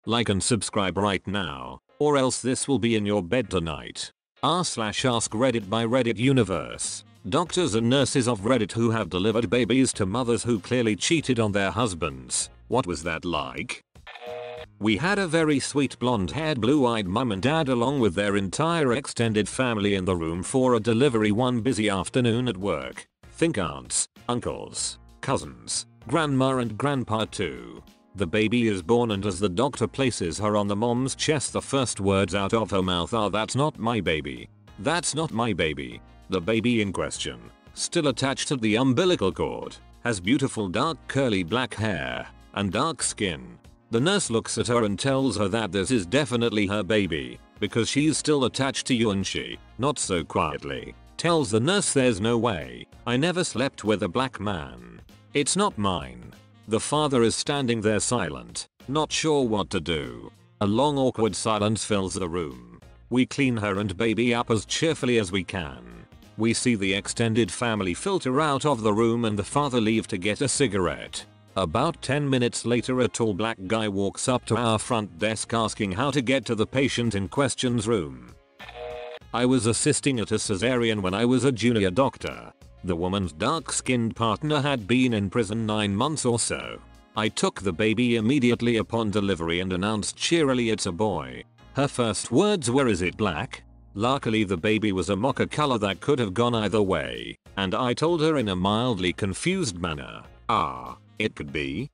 Like and subscribe right now, or else this will be in your bed tonight. r/AskReddit by Reddit Universe. Doctors and nurses of Reddit who have delivered babies to mothers who clearly cheated on their husbands. What was that like? We had a very sweet blonde-haired blue-eyed mum and dad along with their entire extended family in the room for a delivery one busy afternoon at work. Think aunts, uncles, cousins, grandma and grandpa too. The baby is born and as the doctor places her on the mom's chest the first words out of her mouth are, "That's not my baby. That's not my baby." The baby in question, still attached to the umbilical cord, has beautiful dark curly black hair and dark skin. The nurse looks at her and tells her that this is definitely her baby because she's still attached to you, and she, not so quietly, tells the nurse there's no way. "I never slept with a black man. It's not mine." The father is standing there silent, not sure what to do. A long awkward silence fills the room. We clean her and baby up as cheerfully as we can. We see the extended family filter out of the room and the father leave to get a cigarette. About 10 minutes later a tall black guy walks up to our front desk asking how to get to the patient in question's room. I was assisting at a cesarean when I was a junior doctor. The woman's dark-skinned partner had been in prison 9 months or so. I took the baby immediately upon delivery and announced cheerily, "It's a boy." Her first words were, "Is it black?" Luckily the baby was a mocha color that could have gone either way, and I told her in a mildly confused manner, "It could be."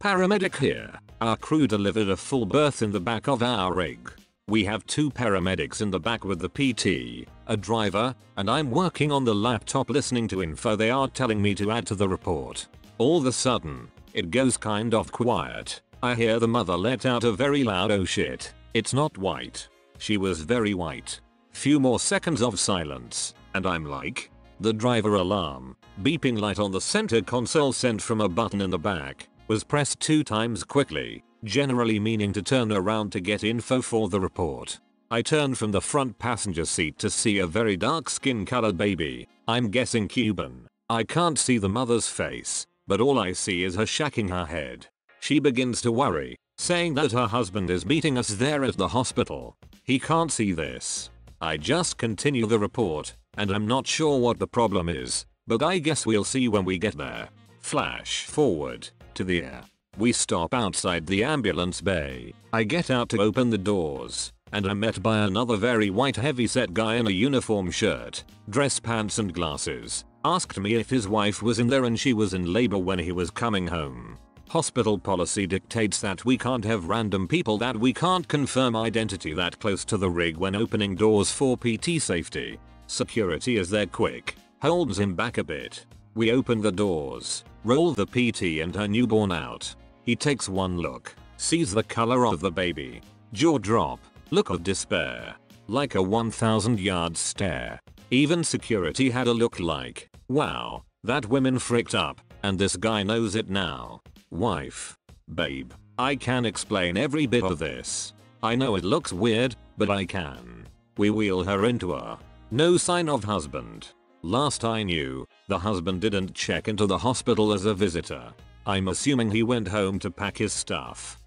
Paramedic here. Our crew delivered a full berth in the back of our rig. We have 2 paramedics in the back with the PT, a driver, and I'm working on the laptop listening to info they are telling me to add to the report. All of a sudden, it goes kind of quiet. I hear the mother let out a very loud "Oh shit, it's not white." She was very white. Few more seconds of silence, and I'm like, the driver alarm, beeping light on the center console sent from a button in the back, was pressed 2 times quickly, generally meaning to turn around to get info for the report. I turn from the front passenger seat to see a very dark skin colored baby, I'm guessing Cuban. I can't see the mother's face, but all I see is her shaking her head. She begins to worry, saying that her husband is beating us there at the hospital. He can't see this. I just continue the report, and I'm not sure what the problem is, but I guess we'll see when we get there. Flash forward to the air. We stop outside the ambulance bay. I get out to open the doors, and I'm met by another very white heavy-set guy in a uniform shirt, dress pants and glasses. Asked me if his wife was in there and she was in labor when he was coming home. Hospital policy dictates that we can't have random people that we can't confirm identity that close to the rig when opening doors for PT safety. Security is there quick, holds him back a bit. We open the doors, roll the PT and her newborn out. He takes one look, sees the color of the baby. Jaw drop, look of despair. Like a 1,000-yard stare. Even security had a look like, wow, that woman fricked up, and this guy knows it now. Wife. Babe. I can explain every bit of this. I know it looks weird, but I can. We wheel her into her. No sign of husband. Last I knew, the husband didn't check into the hospital as a visitor. I'm assuming he went home to pack his stuff.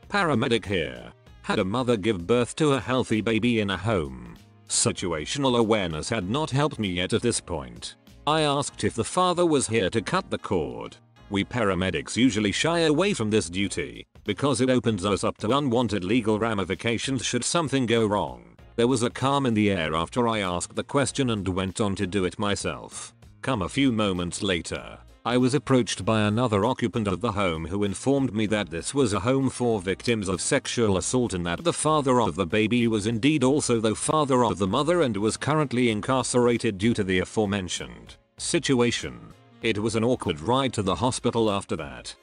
Paramedic here. Had a mother give birth to a healthy baby in a home. Situational awareness had not helped me yet at this point. I asked if the father was here to cut the cord. We paramedics usually shy away from this duty because it opens us up to unwanted legal ramifications should something go wrong. There was a calm in the air after I asked the question and went on to do it myself. Come a few moments later, I was approached by another occupant of the home who informed me that this was a home for victims of sexual assault and that the father of the baby was indeed also the father of the mother and was currently incarcerated due to the aforementioned situation. It was an awkward ride to the hospital after that.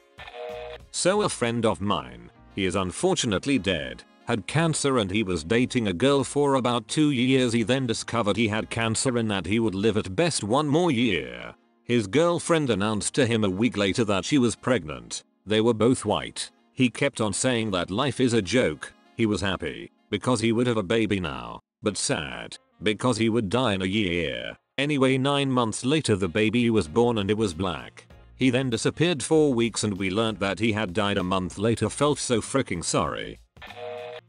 So a friend of mine, he is unfortunately dead, had cancer and he was dating a girl for about 2 years. He then discovered he had cancer and that he would live at best 1 more year. His girlfriend announced to him a week later that she was pregnant. They were both white. He kept on saying that life is a joke. He was happy because he would have a baby now, but sad because he would die in a year. Anyway, 9 months later the baby was born and it was black. He then disappeared for weeks and we learned that he had died a month later. Felt so freaking sorry.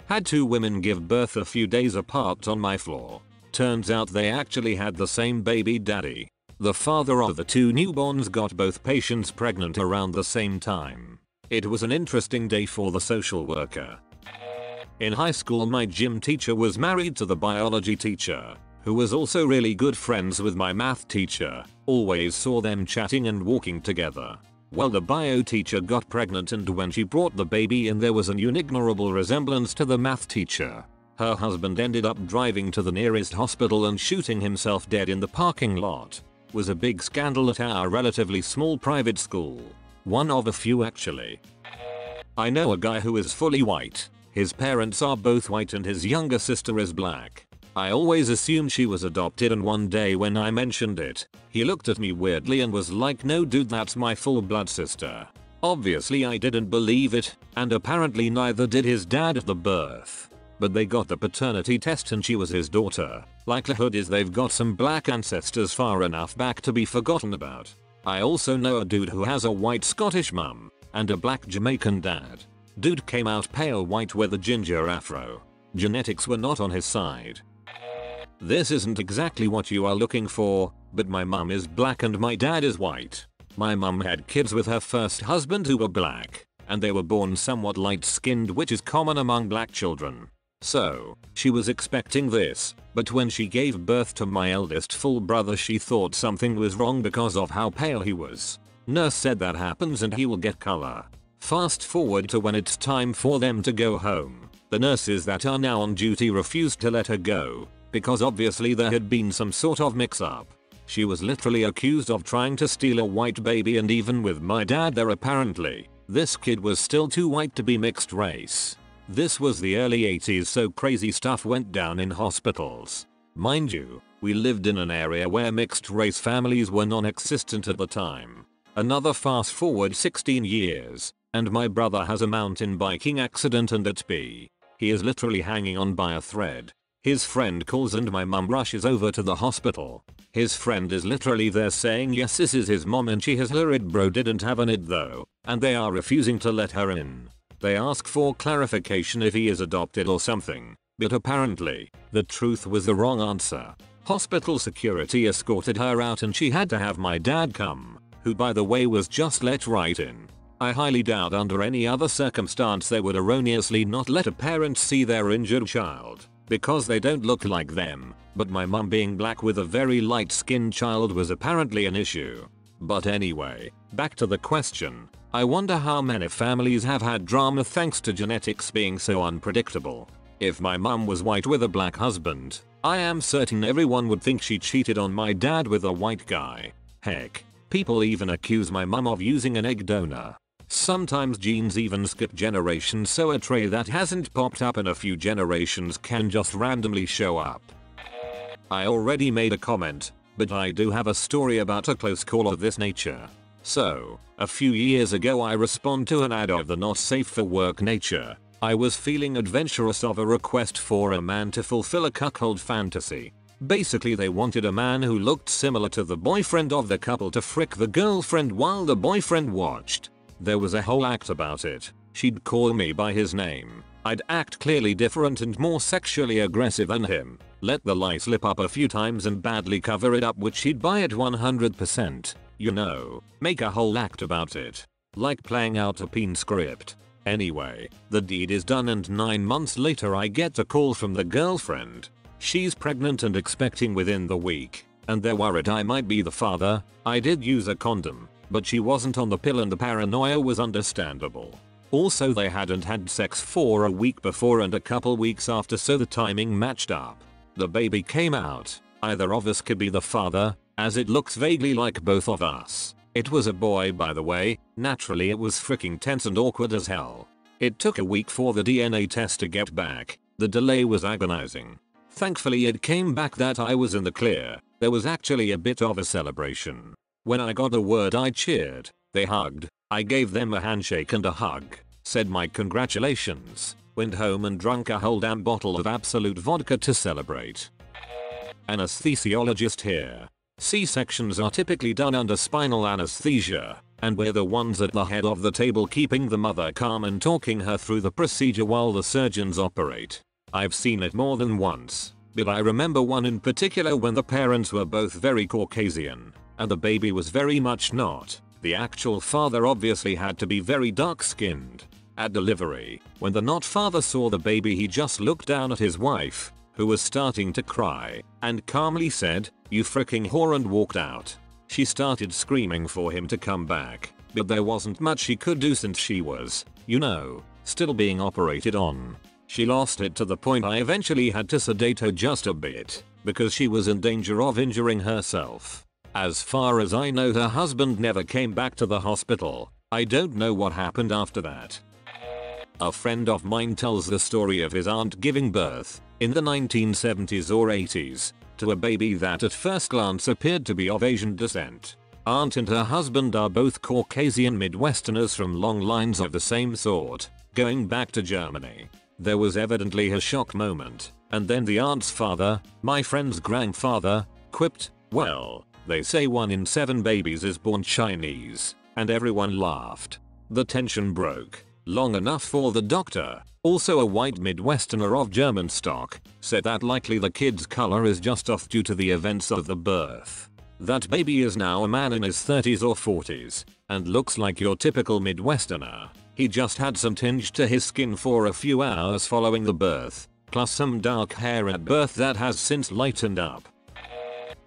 Had 2 women give birth a few days apart on my floor. Turns out they actually had the same baby daddy. The father of the 2 newborns got both patients pregnant around the same time. It was an interesting day for the social worker. In high school, my gym teacher was married to the biology teacher, who was also really good friends with my math teacher. Always saw them chatting and walking together. Well, the bio teacher got pregnant and when she brought the baby in there was an unignorable resemblance to the math teacher. Her husband ended up driving to the nearest hospital and shooting himself dead in the parking lot. Was a big scandal at our relatively small private school. One of a few actually. I know a guy who is fully white. His parents are both white and his younger sister is black. I always assumed she was adopted and one day when I mentioned it, he looked at me weirdly and was like, no dude, that's my full blood sister. Obviously I didn't believe it, and apparently neither did his dad at the birth. But they got the paternity test and she was his daughter. Likelihood is they've got some black ancestors far enough back to be forgotten about. I also know a dude who has a white Scottish mum and a black Jamaican dad. Dude came out pale white with a ginger afro. Genetics were not on his side. This isn't exactly what you are looking for, but my mum is black and my dad is white. My mum had kids with her first husband who were black, and they were born somewhat light-skinned, which is common among black children. So, she was expecting this, but when she gave birth to my eldest full brother she thought something was wrong because of how pale he was. Nurse said that happens and he will get color. Fast forward to when it's time for them to go home. The nurses that are now on duty refused to let her go, because obviously there had been some sort of mix-up. She was literally accused of trying to steal a white baby, and even with my dad there apparently, this kid was still too white to be mixed race. This was the early 80s, so crazy stuff went down in hospitals. Mind you, we lived in an area where mixed race families were non-existent at the time. Another fast forward 16 years, and my brother has a mountain biking accident and at B. He is literally hanging on by a thread. His friend calls and my mum rushes over to the hospital. His friend is literally there saying yes, this is his mom and she has her id, bro didn't have an id though, and they are refusing to let her in. They ask for clarification if he is adopted or something, but apparently, the truth was the wrong answer. Hospital security escorted her out and she had to have my dad come, who by the way was just let right in. I highly doubt under any other circumstance they would erroneously not let a parent see their injured child, because they don't look like them, but my mum being black with a very light-skinned child was apparently an issue. But anyway, back to the question. I wonder how many families have had drama thanks to genetics being so unpredictable. If my mum was white with a black husband, I am certain everyone would think she cheated on my dad with a white guy. Heck, people even accuse my mum of using an egg donor. Sometimes genes even skip generations, so a trait that hasn't popped up in a few generations can just randomly show up. I already made a comment, but I do have a story about a close call of this nature. So, a few years ago I responded to an ad of the not safe for work nature. I was feeling adventurous of a request for a man to fulfill a cuckold fantasy. Basically they wanted a man who looked similar to the boyfriend of the couple to frick the girlfriend while the boyfriend watched. There was a whole act about it. She'd call me by his name. I'd act clearly different and more sexually aggressive than him. Let the lie slip up a few times and badly cover it up, which she'd buy at 100%. You know, make a whole act about it. Like playing out a peen script. Anyway, the deed is done and 9 months later I get a call from the girlfriend. She's pregnant and expecting within the week, and they're worried I might be the father. I did use a condom, but she wasn't on the pill and the paranoia was understandable. Also they hadn't had sex for a week before and a couple weeks after, so the timing matched up. The baby came out. Either of us could be the father, as it looks vaguely like both of us. It was a boy, by the way. Naturally it was freaking tense and awkward as hell. It took a week for the DNA test to get back. The delay was agonizing. Thankfully it came back that I was in the clear. There was actually a bit of a celebration. When I got the word I cheered. They hugged. I gave them a handshake and a hug. Said my congratulations. Went home and drank a whole damn bottle of absolute vodka to celebrate. Anesthesiologist here. C-sections are typically done under spinal anesthesia, and we're the ones at the head of the table keeping the mother calm and talking her through the procedure while the surgeons operate. I've seen it more than once, but I remember one in particular when the parents were both very Caucasian, and the baby was very much not. The actual father obviously had to be very dark-skinned. At delivery, when the not father saw the baby, he just looked down at his wife, who was starting to cry, and calmly said, "You fricking whore," and walked out. She started screaming for him to come back, but there wasn't much she could do since she was, still being operated on. She lost it to the point I eventually had to sedate her just a bit, because she was in danger of injuring herself. As far as I know, her husband never came back to the hospital. I don't know what happened after that. A friend of mine tells the story of his aunt giving birth, in the 1970s or 80s, to a baby that at first glance appeared to be of Asian descent. Aunt and her husband are both Caucasian Midwesterners from long lines of the same sort, going back to Germany. There was evidently a shock moment, and then the aunt's father, my friend's grandfather, quipped, "Well, they say 1 in 7 babies is born Chinese," and everyone laughed. The tension broke. Long enough for the doctor, also a white Midwesterner of German stock, said that likely the kid's color is just off due to the events of the birth. That baby is now a man in his 30s or 40s, and looks like your typical Midwesterner. He just had some tinge to his skin for a few hours following the birth, plus some dark hair at birth that has since lightened up.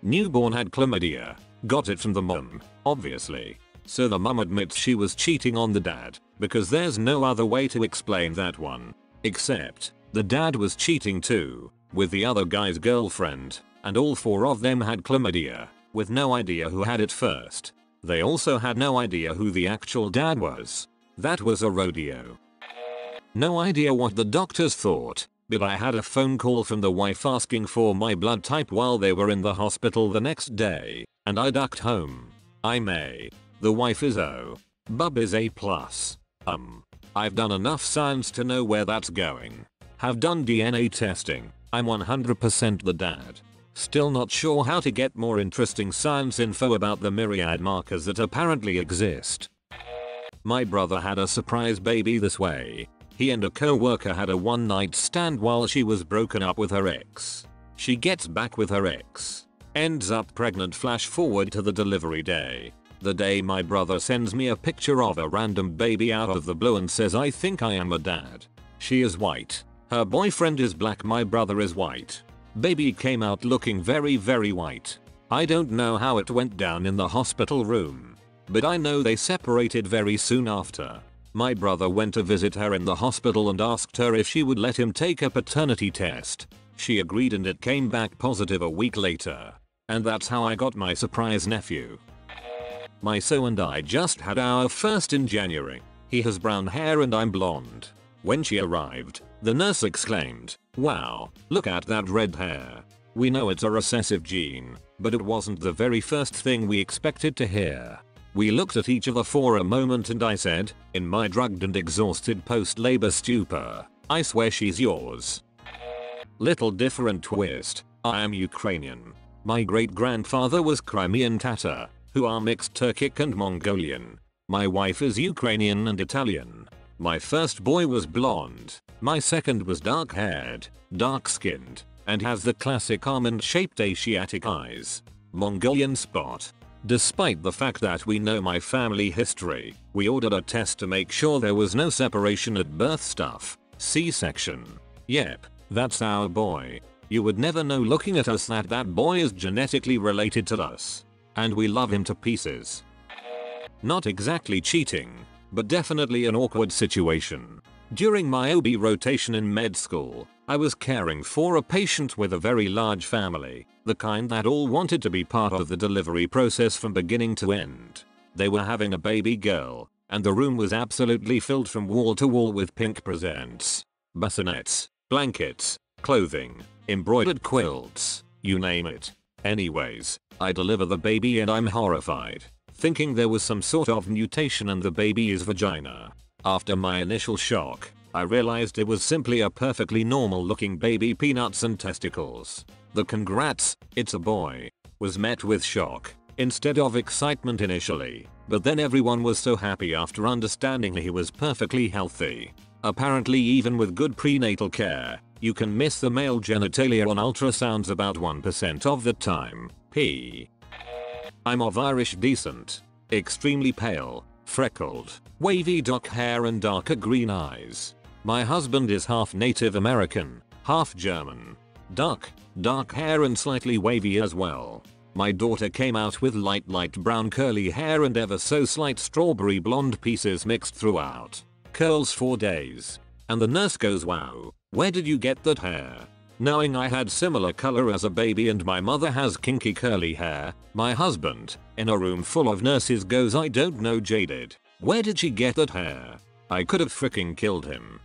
Newborn had chlamydia. Got it from the mum, obviously. So the mum admits she was cheating on the dad, because there's no other way to explain that one. Except, the dad was cheating too, with the other guy's girlfriend, and all 4 of them had chlamydia, with no idea who had it first. They also had no idea who the actual dad was. That was a rodeo. No idea what the doctors thought, but I had a phone call from the wife asking for my blood type while they were in the hospital the next day, and I ducked home. I'm A. The wife is O. Bub is A+. I've done enough science to know where that's going. Have done DNA testing. I'm 100% the dad. Still not sure how to get more interesting science info about the myriad markers that apparently exist. My brother had a surprise baby this way. He and a co-worker had a one-night stand while she was broken up with her ex. She gets back with her ex. Ends up pregnant. Flash forward to the delivery day. The day my brother sends me a picture of a random baby out of the blue and says, "I think I am a dad." She is white. Her boyfriend is black. My brother is white. Baby came out looking very white. I don't know how it went down in the hospital room, but I know they separated very soon after. My brother went to visit her in the hospital and asked her if she would let him take a paternity test. She agreed and it came back positive a week later. And that's how I got my surprise nephew. My so and I just had our first in January. He has brown hair and I'm blonde. When she arrived, the nurse exclaimed, "Wow, look at that red hair." We know it's a recessive gene, but it wasn't the very first thing we expected to hear. We looked at each other for a moment and I said, in my drugged and exhausted post-labor stupor, "I swear she's yours." Little different twist. I am Ukrainian. My great-grandfather was Crimean Tatar, who are mixed Turkic and Mongolian. My wife is Ukrainian and Italian. My first boy was blonde. My second was dark-haired, dark-skinned, and has the classic almond-shaped Asiatic eyes. Mongolian spot. Despite the fact that we know my family history, we ordered a test to make sure there was no separation at birth. Stuff. C-section. Yep, that's our boy. You would never know looking at us that that boy is genetically related to us. And we love him to pieces. Not exactly cheating, but definitely an awkward situation. During my OB rotation in med school, I was caring for a patient with a very large family, the kind that all wanted to be part of the delivery process from beginning to end. They were having a baby girl, and the room was absolutely filled from wall to wall with pink presents, bassinets, blankets, clothing, embroidered quilts, you name it. Anyways, I deliver the baby and I'm horrified, thinking there was some sort of mutation in the baby's vagina. After my initial shock, I realized it was simply a perfectly normal looking baby peanuts and testicles. The "congrats, it's a boy" was met with shock. instead of excitement initially, but then everyone was so happy after understanding he was perfectly healthy. Apparently even with good prenatal care, you can miss the male genitalia on ultrasounds about 1% of the time. I'm of Irish descent. Extremely pale, freckled, wavy dark hair and darker green eyes. My husband is half Native American, half German. Dark hair and slightly wavy as well. My daughter came out with light brown curly hair and ever so slight strawberry blonde pieces mixed throughout. Curls for days. And the nurse goes, "Wow, where did you get that hair?" Knowing I had similar color as a baby and my mother has kinky curly hair, my husband, in a room full of nurses, goes, "I don't know, jaded. Where did she get that hair?" I could have freaking killed him.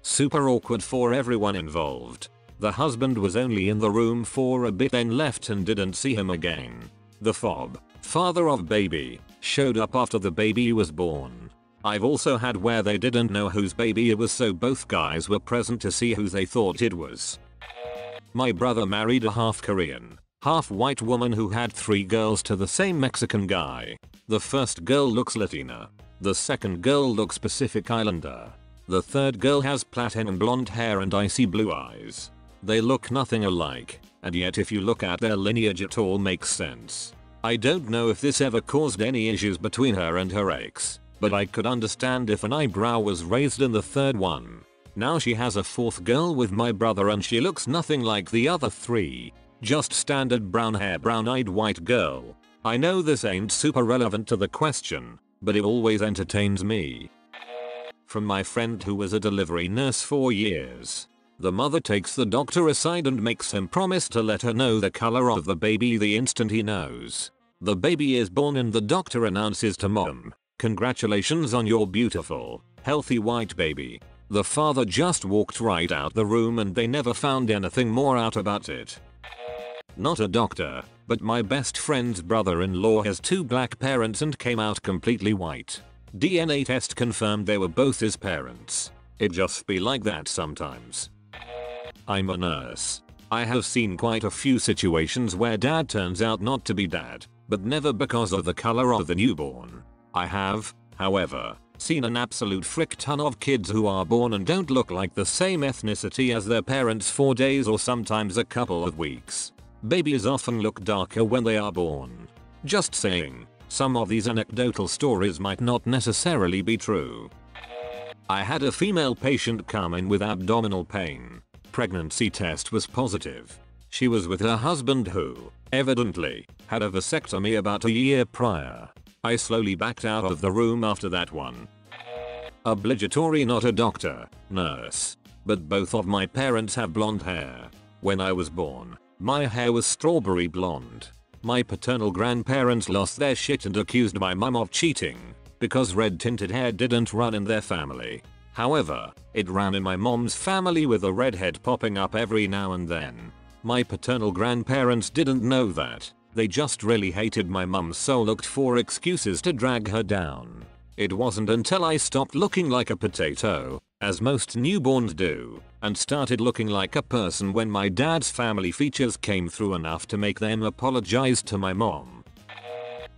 Super awkward for everyone involved. The husband was only in the room for a bit then left and didn't see him again. The father of baby, showed up after the baby was born. I've also had where they didn't know whose baby it was, so both guys were present to see who they thought it was. My brother married a half Korean, half white woman who had 3 girls to the same Mexican guy. The first girl looks Latina. The second girl looks Pacific Islander. The third girl has platinum blonde hair and icy blue eyes. They look nothing alike, and yet if you look at their lineage it all makes sense. I don't know if this ever caused any issues between her and her ex, but I could understand if an eyebrow was raised in the third one. Now she has a 4th girl with my brother and she looks nothing like the other 3. Just standard brown hair, brown eyed white girl. I know this ain't super relevant to the question, but it always entertains me. From my friend who was a delivery nurse for years. The mother takes the doctor aside and makes him promise to let her know the color of the baby the instant he knows. The baby is born and the doctor announces to mom, "Congratulations on your beautiful, healthy white baby." The father just walked right out the room and they never found anything more out about it. Not a doctor, but my best friend's brother-in-law has 2 black parents and came out completely white. DNA test confirmed they were both his parents. It just be like that sometimes. I'm a nurse. I have seen quite a few situations where dad turns out not to be dad, but never because of the color of the newborn. I have, however, seen an absolute frick ton of kids who are born and don't look like the same ethnicity as their parents for days or sometimes a couple of weeks. Babies often look darker when they are born. Just saying, some of these anecdotal stories might not necessarily be true. I had a female patient come in with abdominal pain. Pregnancy test was positive. She was with her husband who, evidently, had a vasectomy about a year prior. I slowly backed out of the room after that one. Obligatory, not a doctor, nurse. But both of my parents have blonde hair. When I was born, my hair was strawberry blonde. My paternal grandparents lost their shit and accused my mum of cheating, because red tinted hair didn't run in their family. However, it ran in my mom's family with a redhead popping up every now and then. My paternal grandparents didn't know that. They just really hated my mum, so looked for excuses to drag her down. It wasn't until I stopped looking like a potato, as most newborns do, and started looking like a person when my dad's family features came through enough to make them apologize to my mom.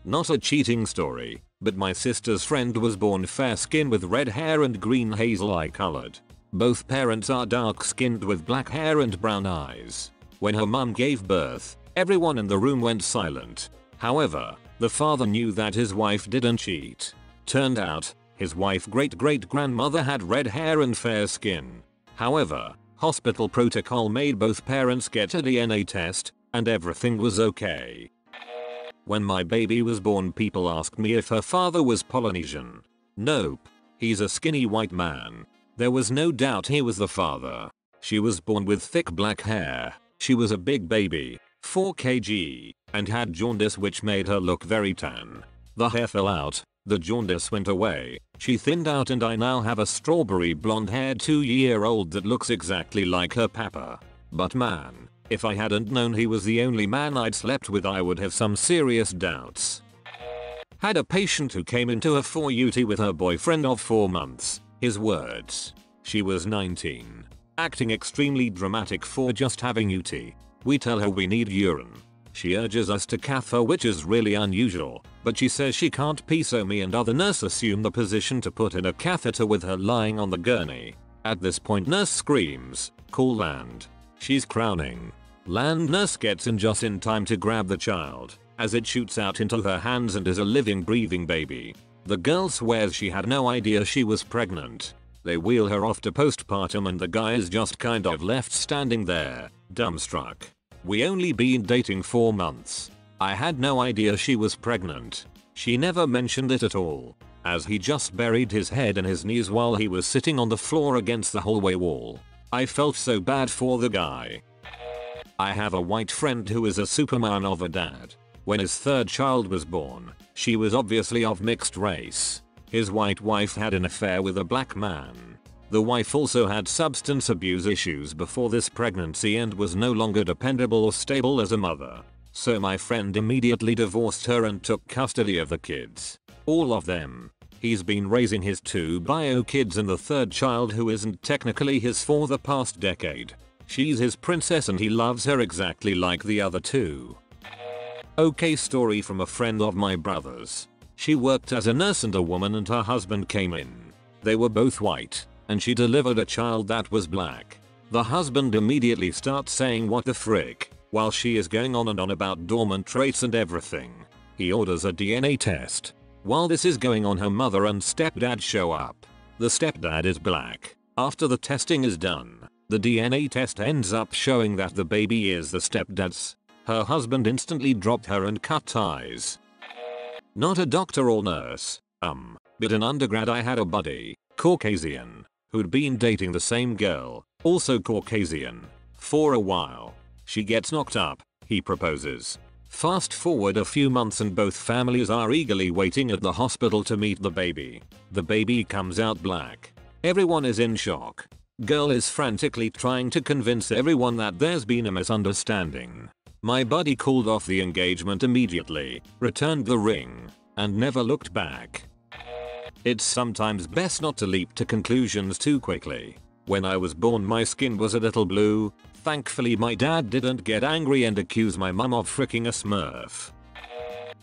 Not a cheating story, but my sister's friend was born fair skinned with red hair and green hazel eye colored. Both parents are dark skinned with black hair and brown eyes. When her mum gave birth, everyone in the room went silent. However, the father knew that his wife didn't cheat. Turned out, his wife great-great-grandmother had red hair and fair skin. However, hospital protocol made both parents get a DNA test, and everything was okay. When my baby was born, people asked me if her father was Polynesian. Nope. He's a skinny white man. There was no doubt he was the father. She was born with thick black hair. She was a big baby, 4 kg, and had jaundice, which made her look very tan. The hair fell out, the jaundice went away, she thinned out, and I now have a strawberry blonde haired 2-year-old that looks exactly like her papa. But man, if I hadn't known he was the only man I'd slept with, I would have some serious doubts. Had a patient who came into her for UT with her boyfriend of 4 months. His words. She was 19. Acting extremely dramatic for just having UT. We tell her we need urine. She urges us to cath her, which is really unusual, but she says she can't pee, so me and other nurse assume the position to put in a catheter with her lying on the gurney. At this point nurse screams, "Call land." She's crowning. Land nurse gets in just in time to grab the child, as it shoots out into her hands and is a living breathing baby. The girl swears she had no idea she was pregnant. They wheel her off to postpartum and the guy is just kind of left standing there, dumbstruck. We only been dating 4 months. I had no idea she was pregnant. She never mentioned it at all, as he just buried his head in his knees while he was sitting on the floor against the hallway wall. I felt so bad for the guy. I have a white friend who is a superman of a dad. When his 3rd child was born, she was obviously of mixed race. His white wife had an affair with a black man. The wife also had substance abuse issues before this pregnancy and was no longer dependable or stable as a mother. So my friend immediately divorced her and took custody of the kids. All of them. He's been raising his 2 bio kids and the 3rd child, who isn't technically his, for the past decade. She's his princess and he loves her exactly like the other 2. Okay, story from a friend of my brother's. She worked as a nurse and a woman and her husband came in. They were both white, and she delivered a child that was black. The husband immediately starts saying what the frick, while she is going on and on about dormant traits and everything. He orders a DNA test. While this is going on, her mother and stepdad show up. The stepdad is black. After the testing is done, the DNA test ends up showing that the baby is the stepdad's. Her husband instantly dropped her and cut ties. Not a doctor or nurse, but an undergrad. I had a buddy, Caucasian, who'd been dating the same girl, also Caucasian, for a while. She gets knocked up, he proposes. Fast forward a few months and both families are eagerly waiting at the hospital to meet the baby. The baby comes out black. Everyone is in shock. Girl is frantically trying to convince everyone that there's been a misunderstanding. My buddy called off the engagement immediately, returned the ring, and never looked back. It's sometimes best not to leap to conclusions too quickly. When I was born my skin was a little blue. Thankfully my dad didn't get angry and accuse my mum of fricking a smurf.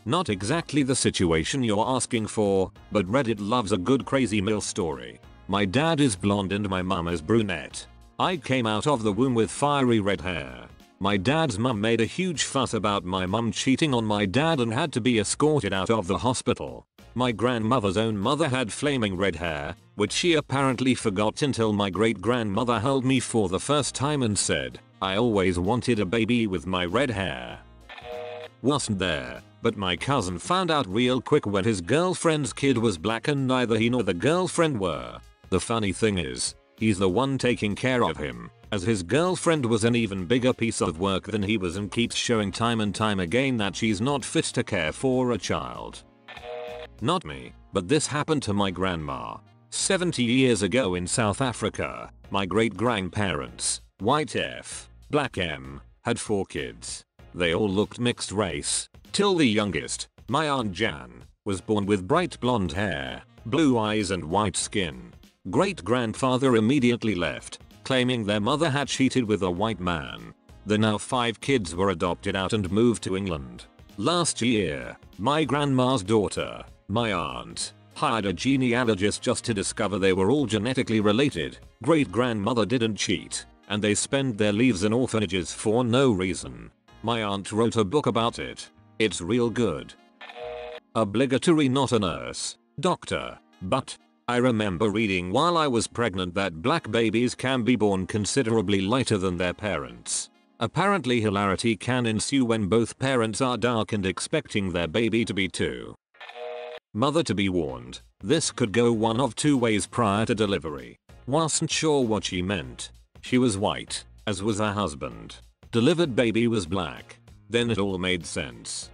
Not exactly the situation you're asking for, but Reddit loves a good crazy MILF story. My dad is blonde and my mum is brunette. I came out of the womb with fiery red hair. My dad's mum made a huge fuss about my mum cheating on my dad and had to be escorted out of the hospital. My grandmother's own mother had flaming red hair, which she apparently forgot until my great-grandmother held me for the first time and said, "I always wanted a baby with my red hair." Wasn't there, but my cousin found out real quick when his girlfriend's kid was black and neither he nor the girlfriend were. The funny thing is, he's the one taking care of him, as his girlfriend was an even bigger piece of work than he was and keeps showing time and time again that she's not fit to care for a child. Not me, but this happened to my grandma. 70 years ago in South Africa, my great-grandparents, white F, black M, had 4 kids. They all looked mixed race, till the youngest, my Aunt Jan, was born with bright blonde hair, blue eyes and white skin. Great-grandfather immediately left, claiming their mother had cheated with a white man. The now 5 kids were adopted out and moved to England. Last year, my grandma's daughter, my aunt, hired a genealogist just to discover they were all genetically related. Great-grandmother didn't cheat, and they spend their lives in orphanages for no reason. My aunt wrote a book about it. It's real good. Obligatory, not a nurse, doctor, but I remember reading while I was pregnant that black babies can be born considerably lighter than their parents. Apparently hilarity can ensue when both parents are dark and expecting their baby to be too. Mother to be warned, this could go one of 2 ways prior to delivery. Wasn't sure what she meant. She was white, as was her husband. Delivered baby was black. Then it all made sense.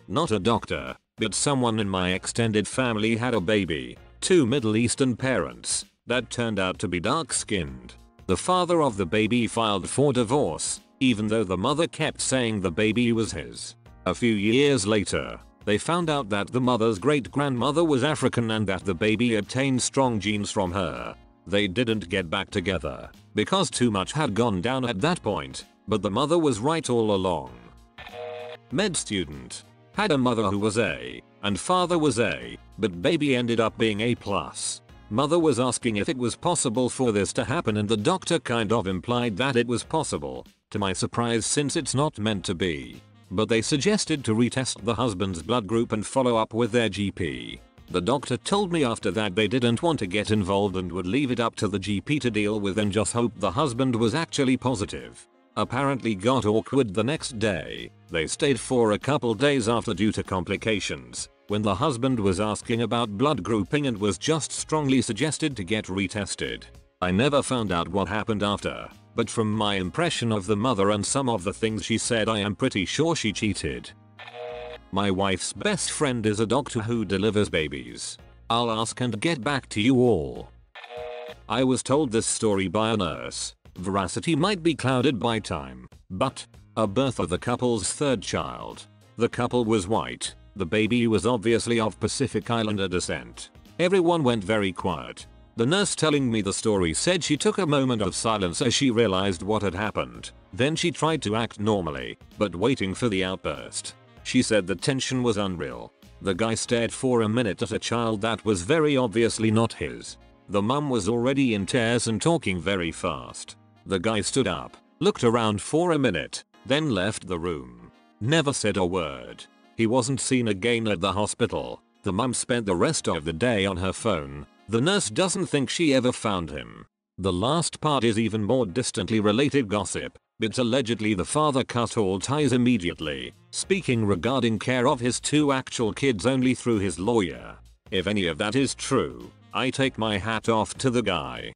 Not a doctor, but someone in my extended family had a baby, 2 Middle Eastern parents, that turned out to be dark-skinned. The father of the baby filed for divorce, even though the mother kept saying the baby was his. A few years later, they found out that the mother's great-grandmother was African and that the baby obtained strong genes from her. They didn't get back together, because too much had gone down at that point, but the mother was right all along. Med student. Had a mother who was A, and father was A, but baby ended up being A+. Mother was asking if it was possible for this to happen and the doctor kind of implied that it was possible, to my surprise since it's not meant to be. But they suggested to retest the husband's blood group and follow up with their GP. The doctor told me after that they didn't want to get involved and would leave it up to the GP to deal with and just hope the husband was actually positive. Apparently got awkward the next day. They stayed for a couple days after due to complications, when the husband was asking about blood grouping and was just strongly suggested to get retested. I never found out what happened after, but from my impression of the mother and some of the things she said I am pretty sure she cheated. My wife's best friend is a doctor who delivers babies. I'll ask and get back to you all. I was told this story by a nurse. Veracity might be clouded by time, but a birth of the couple's third child. The couple was white. The baby was obviously of Pacific Islander descent. Everyone went very quiet. The nurse telling me the story said she took a moment of silence as she realized what had happened. Then she tried to act normally, but waiting for the outburst. She said the tension was unreal. The guy stared for a minute at a child that was very obviously not his. The mum was already in tears and talking very fast. The guy stood up, looked around for a minute, then left the room. Never said a word. He wasn't seen again at the hospital. The mum spent the rest of the day on her phone. The nurse doesn't think she ever found him. The last part is even more distantly related gossip, but allegedly the father cut all ties immediately, speaking regarding care of his two actual kids only through his lawyer. If any of that is true, I take my hat off to the guy.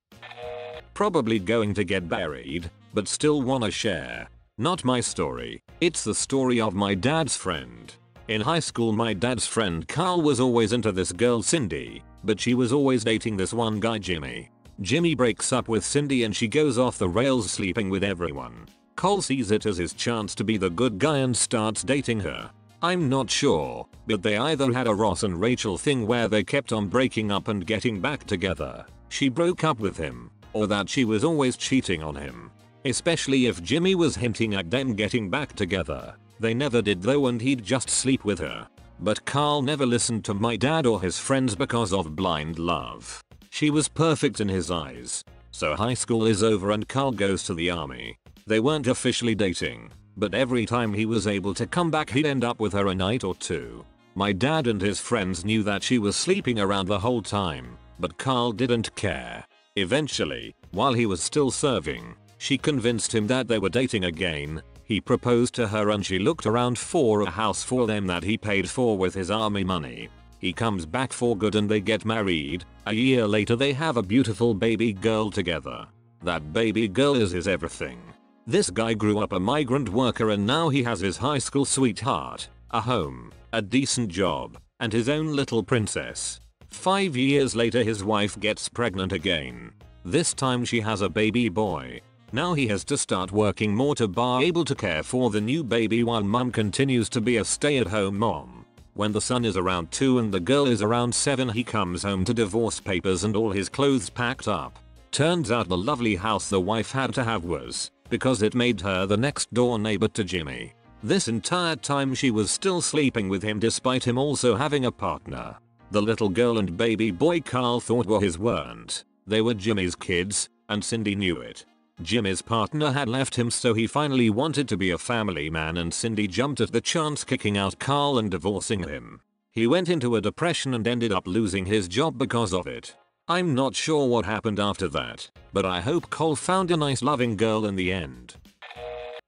Probably going to get buried, but still wanna share. Not my story, it's the story of my dad's friend. In high school my dad's friend Carl was always into this girl Cindy, but she was always dating this one guy Jimmy. Jimmy breaks up with Cindy and she goes off the rails sleeping with everyone. Cole sees it as his chance to be the good guy and starts dating her. I'm not sure, but they either had a Ross and Rachel thing where they kept on breaking up and getting back together. She broke up with him, or that she was always cheating on him. Especially if Jimmy was hinting at them getting back together. They never did though and he'd just sleep with her. But Carl never listened to my dad or his friends because of blind love. She was perfect in his eyes. So high school is over and Carl goes to the army. They weren't officially dating, but every time he was able to come back he'd end up with her a night or two. My dad and his friends knew that she was sleeping around the whole time, but Carl didn't care. Eventually, while he was still serving, she convinced him that they were dating again. He proposed to her and she looked around for a house for them that he paid for with his army money. He comes back for good and they get married. A year later they have a beautiful baby girl together. That baby girl is his everything. This guy grew up a migrant worker and now he has his high school sweetheart, a home, a decent job, and his own little princess. 5 years later his wife gets pregnant again. This time she has a baby boy. Now he has to start working more to be able to care for the new baby while mum continues to be a stay-at-home mom. When the son is around 2 and the girl is around 7 he comes home to divorce papers and all his clothes packed up. Turns out the lovely house the wife had to have was because it made her the next door neighbor to Jimmy. This entire time she was still sleeping with him despite him also having a partner. The little girl and baby boy Carl thought were his weren't. They were Jimmy's kids, and Cindy knew it. Jimmy's partner had left him so he finally wanted to be a family man and Cindy jumped at the chance kicking out Carl and divorcing him. He went into a depression and ended up losing his job because of it. I'm not sure what happened after that, but I hope Cole found a nice loving girl in the end.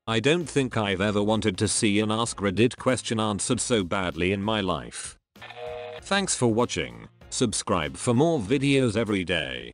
I don't think I've ever wanted to see an AskReddit question answered so badly in my life. Thanks for watching. Subscribe for more videos every day.